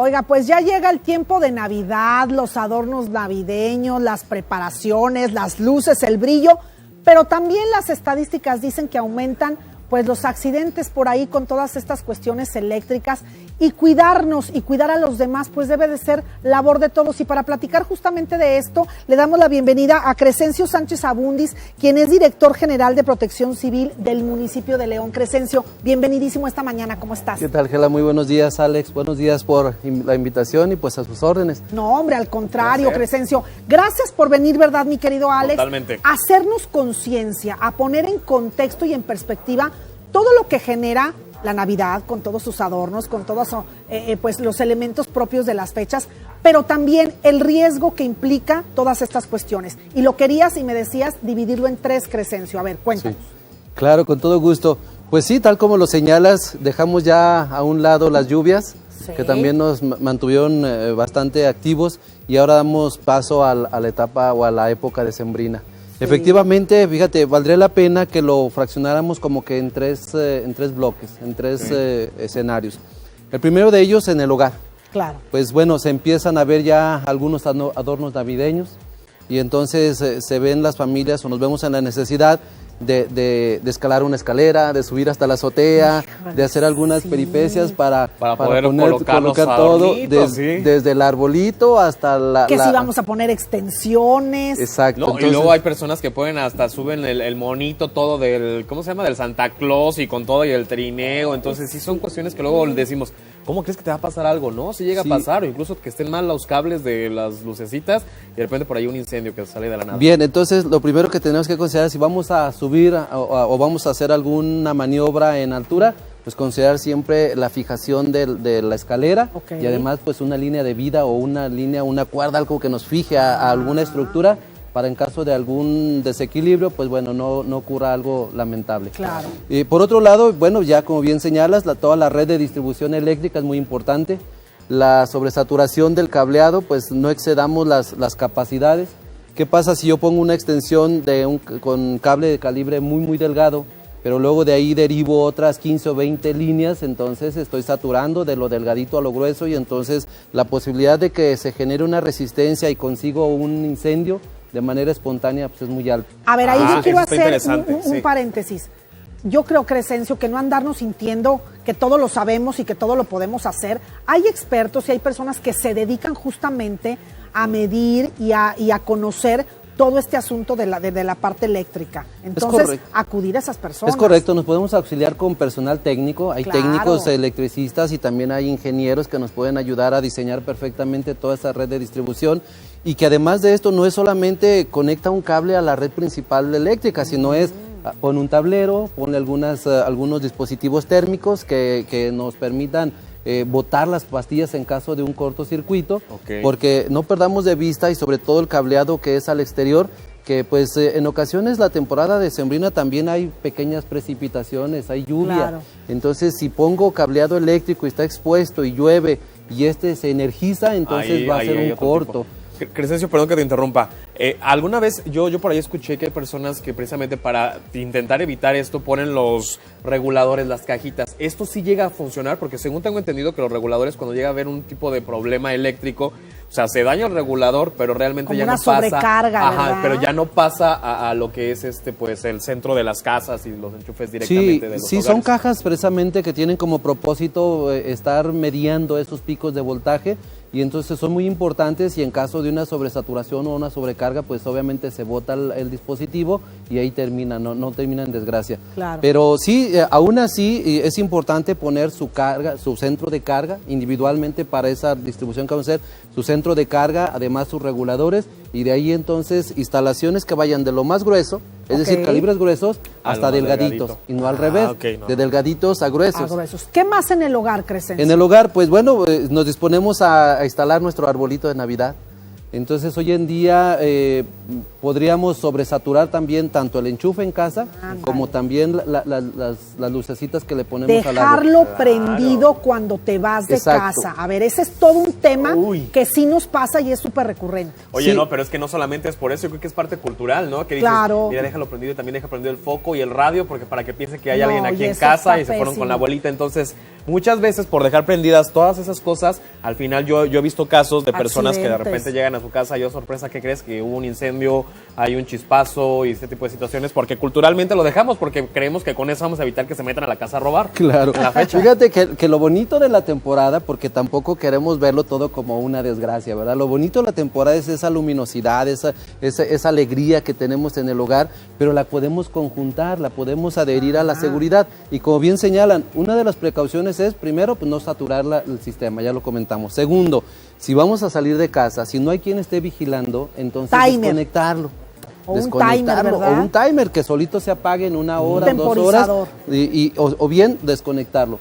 Oiga, pues ya llega el tiempo de Navidad, los adornos navideños, las preparaciones, las luces, el brillo, pero también las estadísticas dicen que aumentan pues los accidentes por ahí con todas estas cuestiones eléctricas, y cuidarnos y cuidar a los demás pues debe de ser labor de todos. Y para platicar justamente de esto le damos la bienvenida a Crescencio Sánchez Abundis, quien es director general de Protección Civil del municipio de León. Crescencio, bienvenidísimo esta mañana, ¿cómo estás? ¿Qué tal, Gela? Muy buenos días, Alex, buenos días por la invitación y pues a sus órdenes. No, hombre, al contrario, Crescencio, gracias por venir, ¿verdad, mi querido Alex? Totalmente. A hacernos conciencia, a poner en contexto y en perspectiva todo lo que genera la Navidad, con todos sus adornos, con todos pues los elementos propios de las fechas, pero también el riesgo que implica todas estas cuestiones. Y lo querías y me decías dividirlo en tres, Crescencio. A ver, cuéntanos. Sí, claro, con todo gusto. Pues sí, tal como lo señalas, dejamos ya a un lado las lluvias, sí, que también nos mantuvieron bastante activos, y ahora damos paso a la etapa o a la época decembrina. Sí. Efectivamente, fíjate, valdría la pena que lo fraccionáramos como que en tres bloques, en tres escenarios. El primero de ellos en el hogar. Claro. Pues bueno, se empiezan a ver ya algunos adornos navideños, y entonces se ven las familias o nos vemos en la necesidad de escalar una escalera, de subir hasta la azotea, de hacer algunas peripecias para poder colocar todo, desde el arbolito hasta que si vamos a poner extensiones. Exacto. No, entonces, y luego hay personas que pueden hasta suben el monito todo del, ¿cómo se llama? Del Santa Claus y con todo y el trineo. Entonces sí son cuestiones que luego decimos, ¿cómo crees que te va a pasar algo? No, si llega a pasar, o incluso que estén mal los cables de las lucecitas y de repente por ahí un incendio que sale de la nada. Bien, entonces lo primero que tenemos que considerar, si vamos a subir o vamos a hacer alguna maniobra en altura, pues considerar siempre la fijación de la escalera, y además pues una línea de vida o una cuerda, algo que nos fije a alguna estructura, para en caso de algún desequilibrio, pues bueno, no ocurra algo lamentable. Claro. Por otro lado, bueno, ya como bien señalas, toda la red de distribución eléctrica es muy importante. La sobresaturación del cableado, pues no excedamos las capacidades. ¿Qué pasa si yo pongo una extensión con cable de calibre muy delgado, pero luego de ahí derivo otras 15 o 20 líneas? Entonces estoy saturando de lo delgadito a lo grueso, y entonces la posibilidad de que se genere una resistencia y consigo un incendio de manera espontánea pues es muy alta. A ver, ahí yo quiero hacer un paréntesis. Yo creo, Crescencio, que no andarnos sintiendo que todo lo sabemos y que todo lo podemos hacer. Hay expertos y hay personas que se dedican justamente a medir y a conocer todo este asunto de la parte eléctrica. Entonces, acudir a esas personas. Es correcto, nos podemos auxiliar con personal técnico, hay técnicos electricistas y también hay ingenieros que nos pueden ayudar a diseñar perfectamente toda esta red de distribución, y que además de esto no es solamente conecta un cable a la red principal eléctrica, sino es pone un tablero, pone algunos dispositivos térmicos que nos permitan botar las pastillas en caso de un cortocircuito, porque no perdamos de vista, y sobre todo el cableado que es al exterior, que pues en ocasiones la temporada decembrina también hay pequeñas precipitaciones, hay lluvia, entonces si pongo cableado eléctrico y está expuesto y llueve y se energiza, entonces va a ser un corto. Crescencio, perdón que te interrumpa. Alguna vez yo por ahí escuché que hay personas que precisamente para intentar evitar esto ponen los reguladores, las cajitas. ¿Esto sí llega a funcionar? Porque según tengo entendido que los reguladores, cuando llega a haber un tipo de problema eléctrico, o sea, se daña el regulador, pero realmente como ya no pasa. Como una sobrecarga, ¿verdad? Pero ya no pasa a lo que es pues el centro de las casas y los enchufes directamente de los hogares. Son cajas precisamente que tienen como propósito estar mediando esos picos de voltaje, y entonces son muy importantes, y en caso de una sobresaturación o una sobrecarga, pues obviamente se bota el dispositivo y ahí termina, no termina en desgracia. Claro. Pero sí, aún así es importante poner su centro de carga individualmente para esa distribución que vamos a hacer, su centro de carga, además sus reguladores, y de ahí entonces instalaciones que vayan de lo más grueso, es decir, calibres gruesos, hasta delgaditos, y no al revés, de delgaditos a gruesos. ¿Qué más en el hogar, Crescencio? En el hogar, pues bueno, nos disponemos a instalar nuestro arbolito de Navidad. Entonces hoy en día podríamos sobresaturar también tanto el enchufe en casa como también las lucecitas que le ponemos al árbol. Dejarlo prendido cuando te vas de casa. A ver, ese es todo un tema que sí nos pasa y es súper recurrente. Oye, sí. No, pero es que no solamente es por eso, yo creo que es parte cultural, ¿no? Que dices, mira, déjalo prendido y también deja prendido el foco y el radio, porque para que piense que hay alguien aquí en casa y se fueron con la abuelita. Entonces, muchas veces por dejar prendidas todas esas cosas, al final yo he visto casos de personas que de repente llegan a su casa y oh, sorpresa, ¿qué crees? Que hubo un incendio, hay un chispazo y este tipo de situaciones, porque culturalmente lo dejamos, porque creemos que con eso vamos a evitar que se metan a la casa a robar. Claro. En la fecha. Fíjate que lo bonito de la temporada, porque tampoco queremos verlo todo como una desgracia, ¿verdad? Lo bonito de la temporada es esa luminosidad, esa alegría que tenemos en el hogar, pero la podemos conjuntar, la podemos adherir a la seguridad. Y como bien señalan, una de las precauciones es, primero, pues no saturar el sistema, ya lo comentamos. Segundo, si vamos a salir de casa, si no hay quien esté vigilando, entonces desconectarlo. O un timer, ¿verdad? O un timer que solito se apague en 1 hora, 2 horas. O bien desconectarlo.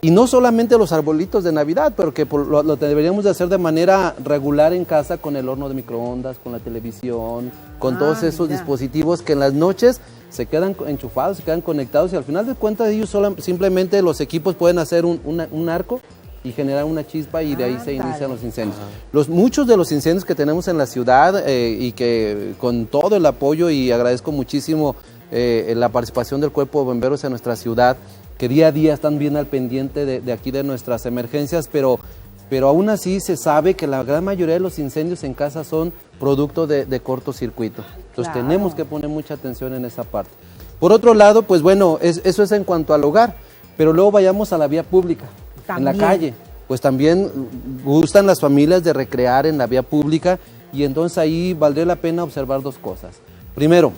Y no solamente los arbolitos de Navidad, pero que lo deberíamos de hacer de manera regular en casa con el horno de microondas, con la televisión, con todos esos dispositivos que en las noches se quedan enchufados, se quedan conectados y al final de cuentas ellos simplemente los equipos pueden hacer un arco y generar una chispa y de ahí se inician los incendios. Muchos de los incendios que tenemos en la ciudad y que con todo el apoyo, y agradezco muchísimo la participación del Cuerpo de Bomberos en nuestra ciudad, que día a día están bien al pendiente de aquí de nuestras emergencias, pero aún así se sabe que la gran mayoría de los incendios en casa son producto de cortocircuito. Entonces tenemos que poner mucha atención en esa parte. Por otro lado, pues bueno, eso es en cuanto al hogar, pero luego vayamos a la vía pública. En la calle, pues también gustan las familias de recrear en la vía pública y entonces ahí valdría la pena observar 2 cosas. Primero,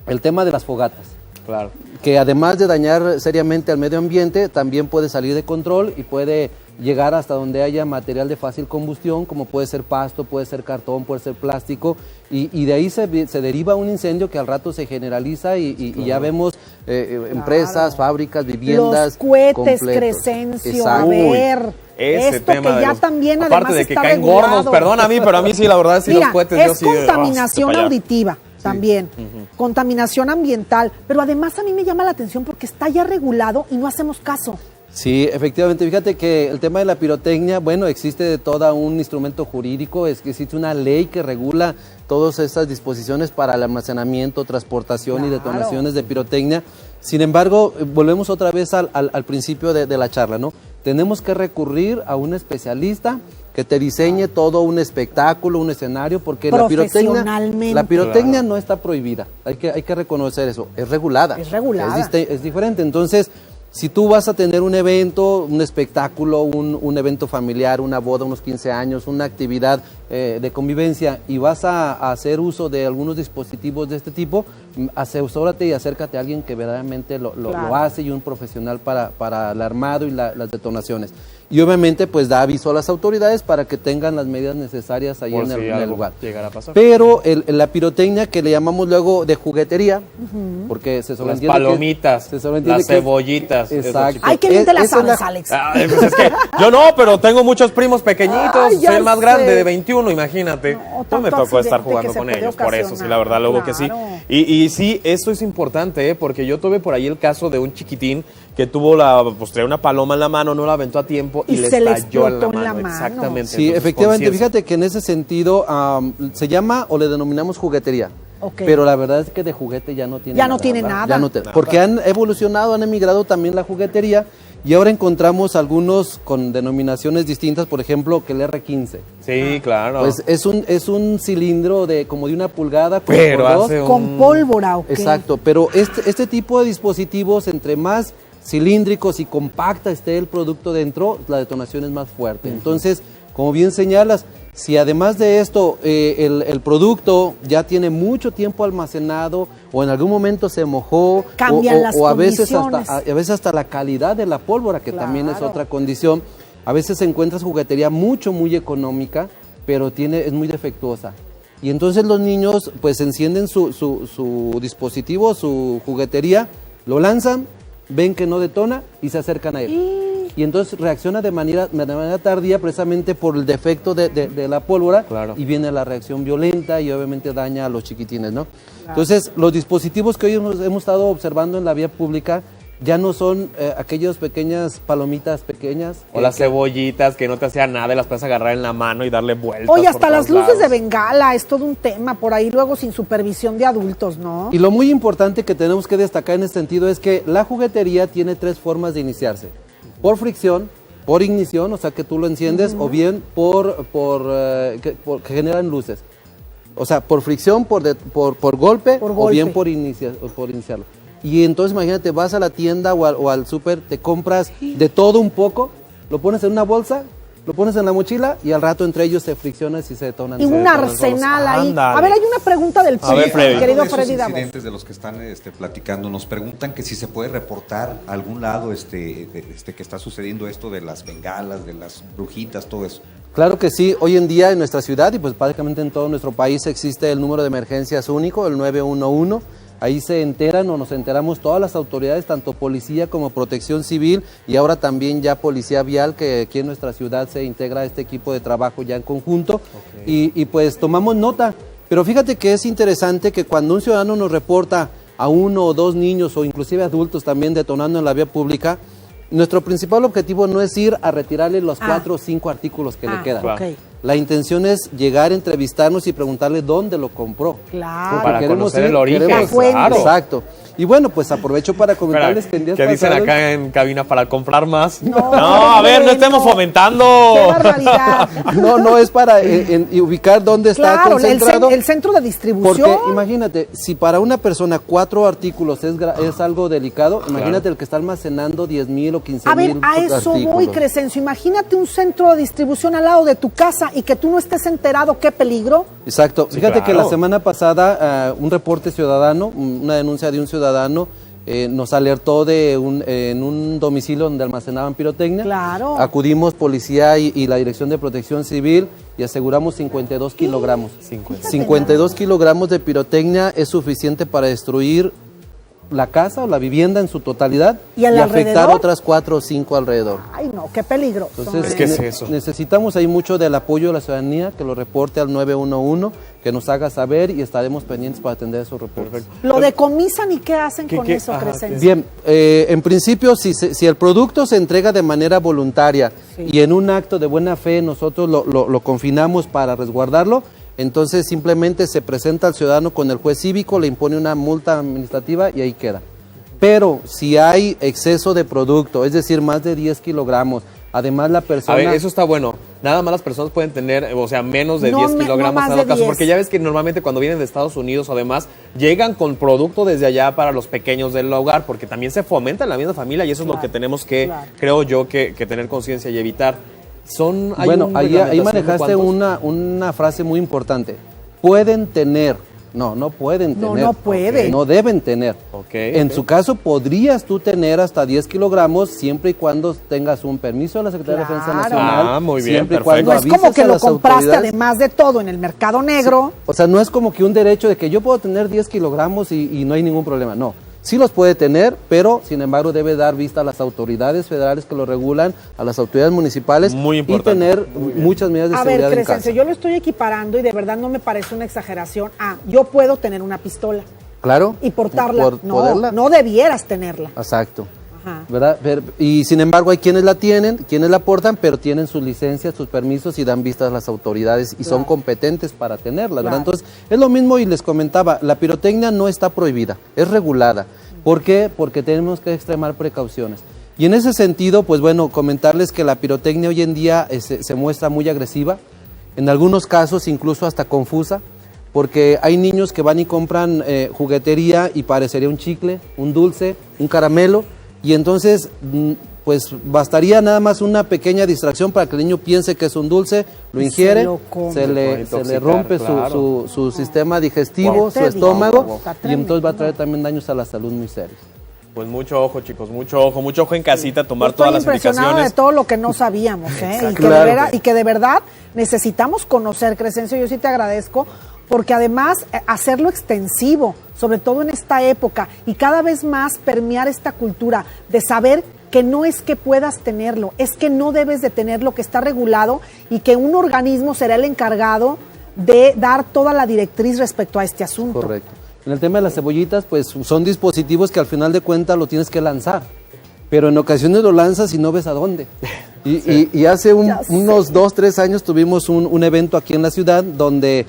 el tema de las fogatas. Claro. Que además de dañar seriamente al medio ambiente, también puede salir de control y puede llegar hasta donde haya material de fácil combustión, como puede ser pasto, puede ser cartón, puede ser plástico, y de ahí se deriva un incendio que al rato se generaliza y ya vemos empresas, fábricas, viviendas. Los cohetes, completos. Crescencio, a ver. Ese esto tema que ya también además aparte de que está caen regulado. gordos, perdona a mí, pero a mí sí, la verdad, sí, Mira, los cohetes es yo sí. contaminación auditiva también, contaminación ambiental, pero además a mí me llama la atención porque está ya regulado y no hacemos caso. Sí, efectivamente, fíjate que el tema de la pirotecnia, bueno, existe todo un instrumento jurídico, existe una ley que regula todas esas disposiciones para el almacenamiento, transportación y detonaciones de pirotecnia. Sin embargo, volvemos otra vez al principio de la charla, ¿no? Tenemos que recurrir a un especialista que te diseñe todo un espectáculo, un escenario, porque la pirotecnia no está prohibida, hay que reconocer eso, es regulada. Es regulada. Es diferente, entonces, si tú vas a tener un evento, un espectáculo, un evento familiar, una boda, unos 15 años, una actividad de convivencia y vas a hacer uso de algunos dispositivos de este tipo, asesórate y acércate a alguien que verdaderamente lo hace y un profesional para el armado y las detonaciones. Y obviamente pues da aviso a las autoridades para que tengan las medidas necesarias ahí en el lugar. A pasar. Pero la pirotecnia que le llamamos luego de juguetería, porque se sobreentiende las palomitas, las cebollitas. Exacto. Ay, qué bien te la sabes, Alex. Pues es que yo no, pero tengo muchos primos pequeñitos, soy el más grande de 21, imagínate. No me tocó estar jugando con ellos, por eso, sí, la verdad, luego que sí. Y sí, eso es importante, porque yo tuve por ahí el caso de un chiquitín que tuvo traía una paloma en la mano, no la aventó a tiempo y le estalló en la mano. Exactamente. Sí, entonces, efectivamente, fíjate que en ese sentido se llama o le denominamos juguetería. Pero la verdad es que de juguete ya no tiene nada. Ya no tiene nada. Porque han evolucionado, han emigrado también la juguetería y ahora encontramos algunos con denominaciones distintas, por ejemplo, que el R15. Sí, claro. Pues es un cilindro como de 1 pulgada con pólvora. Exacto, pero este tipo de dispositivos, entre más cilíndricos y compacta esté el producto dentro, la detonación es más fuerte. Entonces, como bien señalas, si además de esto el producto ya tiene mucho tiempo almacenado o en algún momento se mojó o a veces hasta la calidad de la pólvora, que también es otra condición, a veces encuentras juguetería muy económica, pero es muy defectuosa. Y entonces los niños pues encienden su dispositivo, su juguetería, lo lanzan, ven que no detona y se acercan a él. y entonces reacciona de manera tardía precisamente por el defecto de la pólvora, y viene la reacción violenta y obviamente daña a los chiquitines, ¿no? Entonces, los dispositivos que hoy hemos estado observando en la vía pública ya no son aquellas pequeñas palomitas pequeñas. O las cebollitas que no te hacían nada y las puedes agarrar en la mano y darle vueltas. Oye, hasta las luces de bengala es todo un tema por ahí, luego sin supervisión de adultos, ¿no? Y lo muy importante que tenemos que destacar en este sentido es que la juguetería tiene 3 formas de iniciarse. Por fricción, por ignición, o sea que tú lo enciendes, o bien que generan luces. O sea, por fricción, por golpe, o bien por iniciarlo. Y entonces imagínate, vas a la tienda o al súper, te compras de todo un poco, lo pones en una bolsa, lo pones en la mochila y al rato entre ellos se friccionan y se detonan. Y un arsenal ahí. Ándale. A ver, hay una pregunta del público, querido Freddy Davo. Incidentes de los que están platicando, nos preguntan que si se puede reportar a algún lado que está sucediendo esto de las bengalas, de las brujitas, todo eso. Claro que sí, hoy en día en nuestra ciudad y pues prácticamente en todo nuestro país existe el número de emergencias único, el 911. Ahí se enteran o nos enteramos todas las autoridades, tanto policía como protección civil y ahora también ya policía vial, que aquí en nuestra ciudad se integra a este equipo de trabajo ya en conjunto. Y pues tomamos nota. Pero fíjate que es interesante que cuando un ciudadano nos reporta a 1 o 2 niños o inclusive adultos también detonando en la vía pública, nuestro principal objetivo no es ir a retirarle los 4 o 5 artículos que le quedan. La intención es llegar a entrevistarnos y preguntarle dónde lo compró. Claro. Para conocer el origen. Claro. Exacto. Y bueno, pues aprovecho para comentarles que en días pasados... ¿Qué dicen acá en cabina para comprar más? No, a ver, no estemos fomentando. ¡Qué barbaridad! No, es para ubicar dónde está concentrado. El centro de distribución. Porque imagínate, si para una persona 4 artículos es algo delicado, imagínate el que está almacenando 10,000 o 15,000 artículos. A ver, a eso voy, Crescencio. Imagínate un centro de distribución al lado de tu casa y que tú no estés enterado, qué peligro. Exacto. Sí, fíjate que la semana pasada un reporte ciudadano, una denuncia de un ciudadano, nos alertó en un domicilio donde almacenaban pirotecnia. Claro. Acudimos policía y la Dirección de Protección Civil y aseguramos 52 kilogramos. 52 kilogramos de pirotecnia es suficiente para destruir la casa o la vivienda en su totalidad y afectar otras 4 o 5 alrededor. Ay, no, qué peligro. Entonces, ¿qué es eso? Necesitamos ahí mucho del apoyo de la ciudadanía, que lo reporte al 911, que nos haga saber y estaremos pendientes para atender esos reportes. Perfecto. ¿Lo decomisan y qué hacen con eso, Crescencio? Bien, en principio, si el producto se entrega de manera voluntaria y en un acto de buena fe nosotros lo confinamos para resguardarlo, entonces simplemente se presenta al ciudadano con el juez cívico, le impone una multa administrativa y ahí queda. Pero si hay exceso de producto, es decir, más de 10 kilogramos, además la persona... A ver, eso está bueno. Nada más las personas pueden tener, o sea, menos de 10 kilogramos en todo caso, porque ya ves que normalmente cuando vienen de Estados Unidos, además, llegan con producto desde allá para los pequeños del hogar, porque también se fomenta en la misma familia y eso es lo que tenemos que, creo yo, que tener conciencia y evitar. Bueno, ahí manejaste una frase muy importante. Pueden tener, no pueden tener. No pueden. No deben tener. En su caso, podrías tú tener hasta 10 kilogramos siempre y cuando tengas un permiso de la Secretaría de Defensa Nacional. Muy bien, siempre perfecto. Y cuando no es como que lo compraste además de todo en el mercado negro. Sí. O sea, no es como que un derecho de que yo puedo tener 10 kilogramos y no hay ningún problema, no. Sí los puede tener, pero sin embargo debe dar vista a las autoridades federales que lo regulan, a las autoridades municipales y tener muchas medidas de seguridad en casa. Crescencio, yo lo estoy equiparando y de verdad no me parece una exageración. Yo puedo tener una pistola. Claro. Y portarla. No debieras tenerla. Exacto. ¿Verdad? Y sin embargo hay quienes la tienen, quienes la portan, pero tienen sus licencias, sus permisos y dan vistas a las autoridades y son competentes para tenerlas, ¿verdad? Entonces es lo mismo y les comentaba, la pirotecnia no está prohibida, es regulada. ¿Por qué? Porque tenemos que extremar precauciones. Y en ese sentido, pues bueno, comentarles que la pirotecnia hoy en día se muestra muy agresiva, en algunos casos incluso hasta confusa, porque hay niños que van y compran juguetería y parecería un chicle, un dulce, un caramelo, y entonces, pues bastaría nada más una pequeña distracción para que el niño piense que es un dulce, lo ingiere, se le rompe su sistema digestivo, su estómago, y entonces va a traer también daños a la salud muy serios. Pues mucho ojo, chicos, mucho ojo en casita, tomar todas las indicaciones. Estoy impresionada de todo lo que no sabíamos, y que de verdad necesitamos conocer, Crescencio, yo sí te agradezco, porque además hacerlo extensivo, sobre todo en esta época, y cada vez más permear esta cultura de saber que no es que puedas tenerlo, es que no debes de tenerlo, que está regulado y que un organismo será el encargado de dar toda la directriz respecto a este asunto. Correcto. En el tema de las cebollitas, pues son dispositivos que al final de cuentas lo tienes que lanzar, pero en ocasiones lo lanzas y no ves a dónde. Y hace unos 2, 3 años tuvimos un evento aquí en la ciudad donde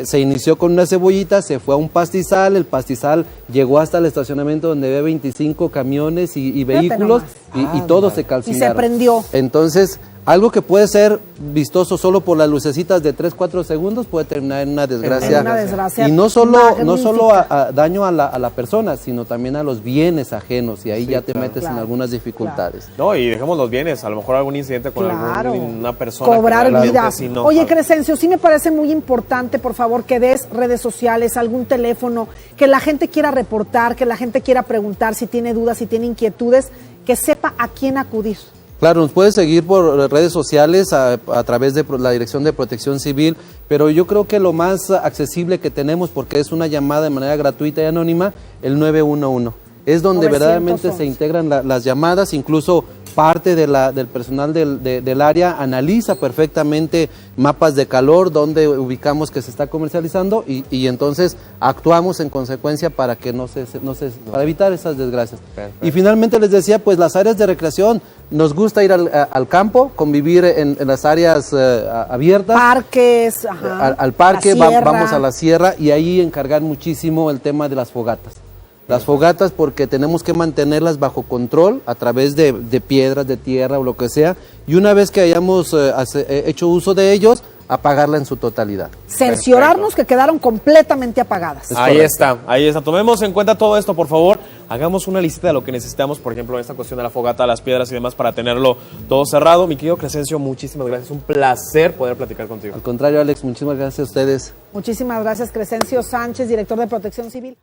se inició con una cebollita, se fue a un pastizal, el pastizal llegó hasta el estacionamiento donde había 25 camiones y vehículos y todo se calcinaron. Y se prendió. Entonces, algo que puede ser vistoso solo por las lucecitas de 3, 4 segundos puede terminar en una desgracia. En una desgracia y no solo magnífica. daño a la persona, sino también a los bienes ajenos y ahí ya te metes en algunas dificultades. No, y dejemos los bienes, a lo mejor algún incidente con una persona. Cobrar vidas. Sí, no. Oye, Crescencio, sí me parece muy importante, por favor, que des redes sociales, algún teléfono, que la gente quiera reportar, que la gente quiera preguntar si tiene dudas, si tiene inquietudes, que sepa a quién acudir. Claro, nos puedes seguir por redes sociales a través de la Dirección de Protección Civil, pero yo creo que lo más accesible que tenemos, porque es una llamada de manera gratuita y anónima, el 911. Es donde verdaderamente se integran las llamadas, incluso parte del personal del área analiza perfectamente mapas de calor, donde ubicamos que se está comercializando y entonces actuamos en consecuencia para que para evitar esas desgracias. Perfecto. Y finalmente les decía, pues las áreas de recreación, nos gusta ir al campo, convivir en las áreas abiertas. Parques, al parque, vamos a la sierra y ahí encargar muchísimo el tema de las fogatas. Las fogatas porque tenemos que mantenerlas bajo control a través de piedras, de tierra o lo que sea. Y una vez que hayamos hecho uso de ellos, apagarla en su totalidad. Cerciorarnos que quedaron completamente apagadas. Ahí está. Tomemos en cuenta todo esto, por favor. Hagamos una lista de lo que necesitamos, por ejemplo, en esta cuestión de la fogata, las piedras y demás, para tenerlo todo cerrado. Mi querido Crescencio, muchísimas gracias. Un placer poder platicar contigo. Al contrario, Alex, muchísimas gracias a ustedes. Muchísimas gracias, Crescencio Sánchez, director de Protección Civil.